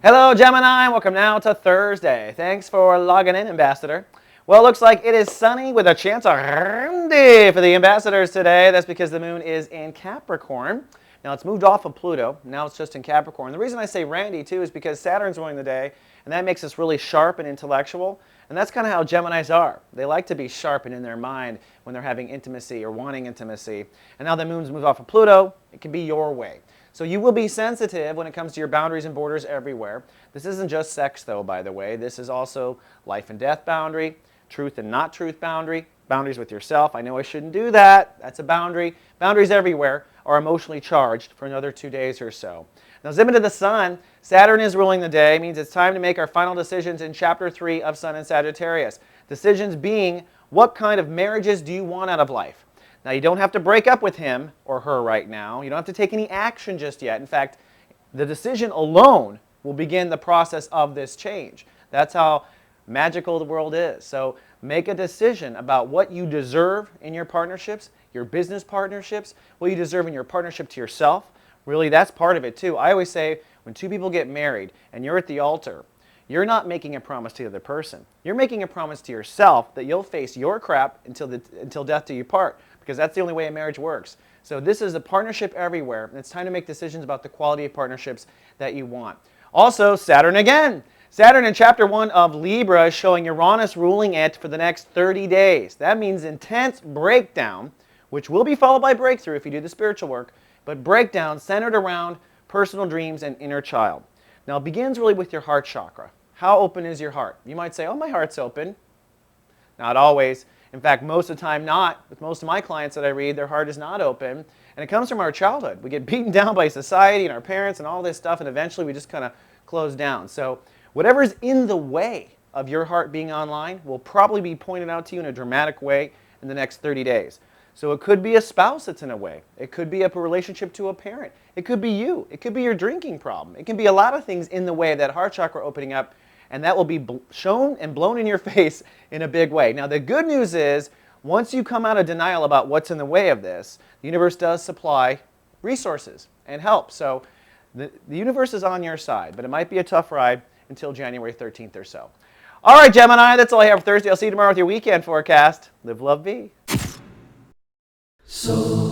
Hello, Gemini. Welcome now to Thursday. Thanks for logging in, Ambassador. Well, it looks like it is sunny with a chance of randy for the ambassadors today. That's because the moon is in Capricorn. Now, it's moved off of Pluto. Now it's just in Capricorn. The reason I say randy, too, is because Saturn's ruling the day, and that makes us really sharp and intellectual. And that's kind of how Geminis are. They like to be sharp and in their mind when they're having intimacy or wanting intimacy. And now the moon's moved off of Pluto, it can be your way. So you will be sensitive when it comes to your boundaries and borders everywhere. This isn't just sex, though, by the way. This is also life and death boundary, truth and not truth boundary, boundaries with yourself. I know I shouldn't do that. That's a boundary. Boundaries everywhere are emotionally charged for another 2 days or so. Now, zip into the sun. Saturn is ruling the day. It means it's time to make our final decisions in Chapter 3 of Sun and Sagittarius. Decisions being, what kind of marriages do you want out of life? Now, you don't have to break up with him or her right now. You don't have to take any action just yet. In fact, the decision alone will begin the process of this change. That's how magical the world is. So make a decision about what you deserve in your partnerships, your business partnerships, what you deserve in your partnership to yourself. Really, that's part of it too. I always say when two people get married and you're at the altar, you're not making a promise to the other person. You're making a promise to yourself that you'll face your crap until death do you part, because that's the only way a marriage works. So this is a partnership everywhere, and it's time to make decisions about the quality of partnerships that you want. Also, Saturn again. Saturn in Chapter 1 of Libra is showing Uranus ruling it for the next 30 days. That means intense breakdown, which will be followed by breakthrough if you do the spiritual work, but breakdown centered around personal dreams and inner child. Now, it begins really with your heart chakra. How open is your heart? You might say, oh, my heart's open. Not always. In fact, most of the time not. With most of my clients that I read, their heart is not open. And it comes from our childhood. We get beaten down by society and our parents and all this stuff, and eventually we just kind of close down. So whatever's in the way of your heart being online will probably be pointed out to you in a dramatic way in the next 30 days. So it could be a spouse that's in a way. It could be a relationship to a parent. It could be you. It could be your drinking problem. It can be a lot of things in the way of that heart chakra opening up, and that will be shown and blown in your face in a big way. Now, the good news is, once you come out of denial about what's in the way of this, the universe does supply resources and help. So the universe is on your side, but it might be a tough ride until January 13th or so. All right, Gemini, that's all I have for Thursday. I'll see you tomorrow with your weekend forecast. Live, love, be. So